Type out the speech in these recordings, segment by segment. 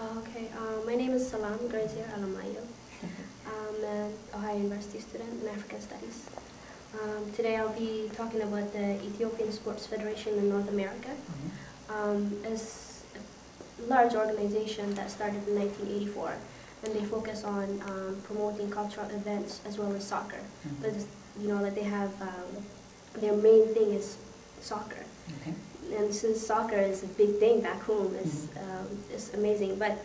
My name is Selam G-Alemayo. I'm an Ohio University student in African Studies. Today I'll be talking about the Ethiopian Sports Federation in North America. It's a large organization that started in 1984, and they focus on promoting cultural events as well as soccer. But like they have their main thing is soccer. Okay. And since soccer is a big thing back home, it's amazing. But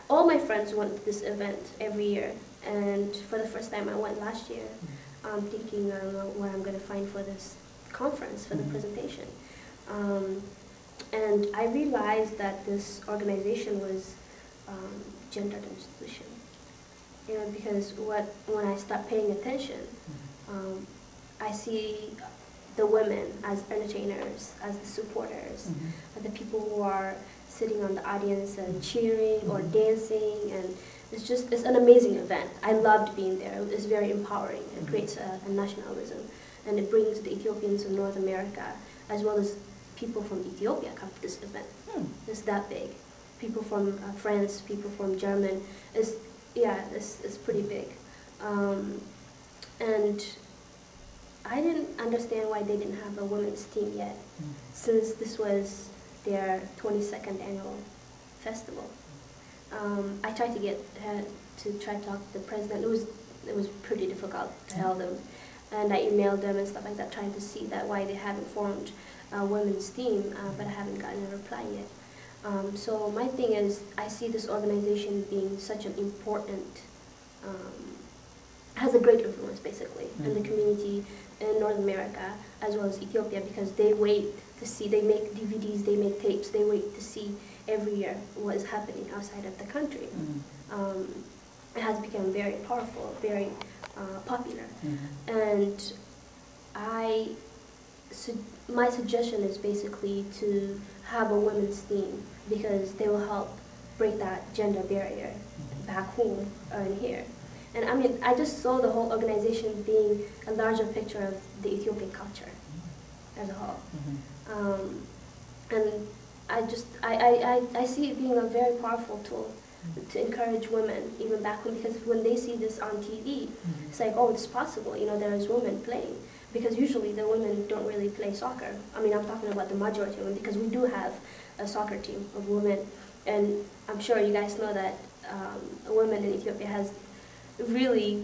all my friends went to this event every year, and for the first time I went last year, thinking I don't know what I'm going to find for this conference, for the presentation. And I realized that this organization was gendered institution. Because when I start paying attention, I see the women as entertainers, as the supporters, the people who are sitting on the audience and cheering or dancing, and it's an amazing event. I loved being there. It's very empowering. It creates a nationalism, and it brings the Ethiopians in North America as well as people from Ethiopia come to this event. It's that big. People from France, people from Germany. It's pretty big, and I didn't understand why they didn't have a women's team yet, since this was their 22nd annual festival. I tried to get to talk to the president. It was pretty difficult to tell them, and I emailed them and stuff like that, trying to see that why they haven't formed a women's team, but I haven't gotten a reply yet. So my thing is, I see this organization being such an important, has a great influence basically in the community in North America as well as Ethiopia, because they wait to see, they make DVDs, they make tapes, they wait to see every year what is happening outside of the country. It has become very powerful, very popular, and my suggestion is basically to have a women's team, because they will help break that gender barrier back home or in here. And I mean, I just saw the whole organization being a larger picture of the Ethiopian culture as a whole. And I see it being a very powerful tool to encourage women, even back home, because when they see this on TV, it's like, oh, it's possible, there's women playing. Because usually the women don't really play soccer. I mean, I'm talking about the majority of women, because we do have a soccer team of women. And I'm sure you guys know that women in Ethiopia has really,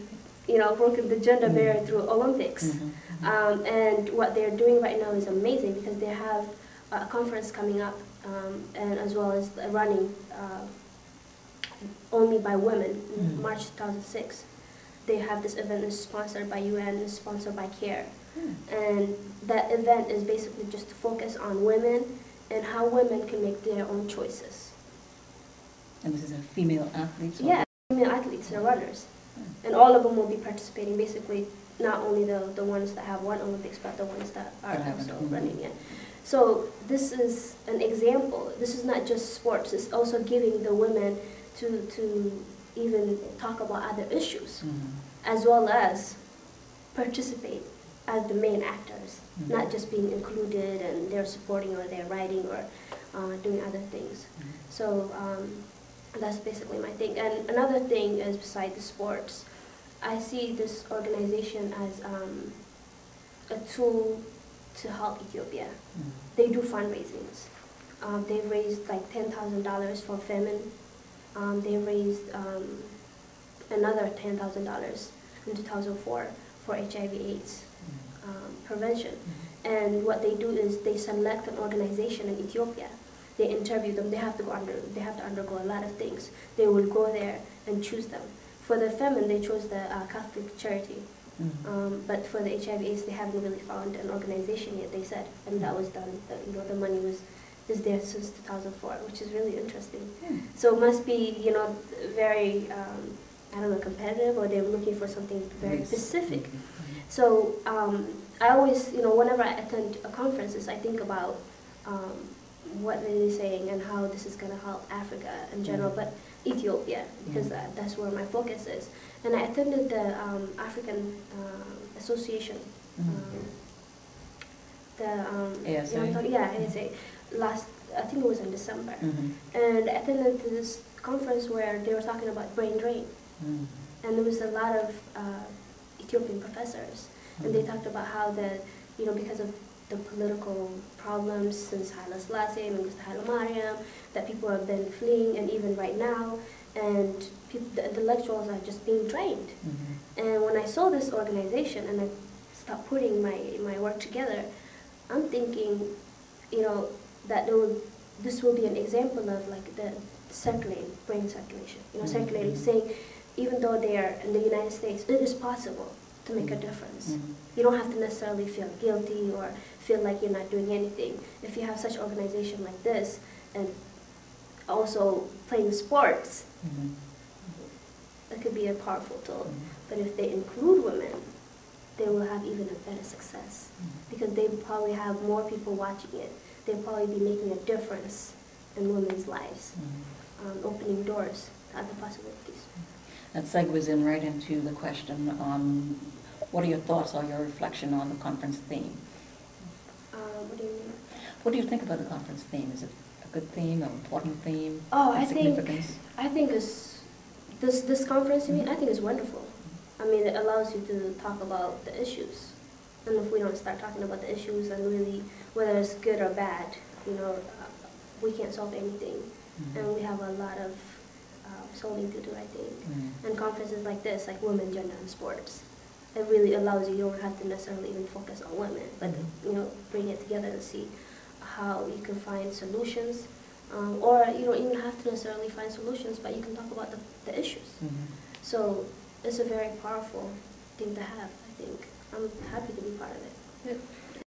broken the gender barrier through Olympics. And what they're doing right now is amazing, because they have a conference coming up, and as well as running only by women in March 2006. They have this event is sponsored by UN, is sponsored by CARE. And that event is basically just to focus on women and how women can make their own choices. And this is a female athlete? Yeah, female athletes, they're runners. And all of them will be participating, basically, not only the ones that have won Olympics, but the ones that are also running it. So this is an example. This is not just sports, it's also giving the women to even talk about other issues, as well as participate as the main actors, not just being included and they're supporting or they're writing or doing other things. So that's basically my thing. And another thing is, beside the sports, I see this organization as a tool to help Ethiopia. They do fundraisings. They've raised like $10,000 for famine. They raised another $10,000 in 2004 for HIV/AIDS prevention. And what they do is they select an organization in Ethiopia. They interview them. They have to undergo a lot of things. They will go there and choose them. For the famine, they chose the Catholic charity. But for the HIV/AIDS, they haven't really found an organization yet, they said, and that was done. The money is there since 2004, which is really interesting. So it must be, very, competitive, or they're looking for something very specific. So I always, whenever I attend conferences, I think about what are they saying and how this is going to help Africa in general, but Ethiopia, because that's where my focus is. And I attended the African Association, the ASA, last I think it was in December. Mm-hmm. And I attended to this conference where they were talking about brain drain. Mm-hmm. And there was a lot of Ethiopian professors, and they talked about how because of the political problems since Haile Selassie and Haile Mariam, that people have been fleeing, and even right now, and the intellectuals are just being drained. Mm-hmm. And when I saw this organization and I stopped putting my work together, I'm thinking, that this will be an example of like the circulating, brain circulation, circulating, saying even though they are in the United States, it is possible to make a difference. Mm-hmm. You don't have to necessarily feel guilty or feel like you're not doing anything. If you have such organization like this and also playing sports, Mm-hmm. that could be a powerful tool. Mm-hmm. But if they include women, they will have even a better success because they probably have more people watching it. They'll probably be making a difference in women's lives, opening doors to other possibilities. That segues in right into the question, what are your thoughts or your reflection on the conference theme? What do you mean? What do you think about the conference theme? Is it a good theme, an important theme? Oh, I think this conference, you mean, I think is wonderful. I mean, it allows you to talk about the issues. And if we don't start talking about the issues and really whether it's good or bad, we can't solve anything. Mm-hmm. And we have a lot of solving to do, I think. Mm-hmm. And conferences like this, like women, gender, and sports, it really allows you don't have to necessarily even focus on women, but bring it together and see how you can find solutions. Or you don't even have to necessarily find solutions, but you can talk about the issues. Mm-hmm. So it's a very powerful thing to have, I think. I'm happy to be part of it.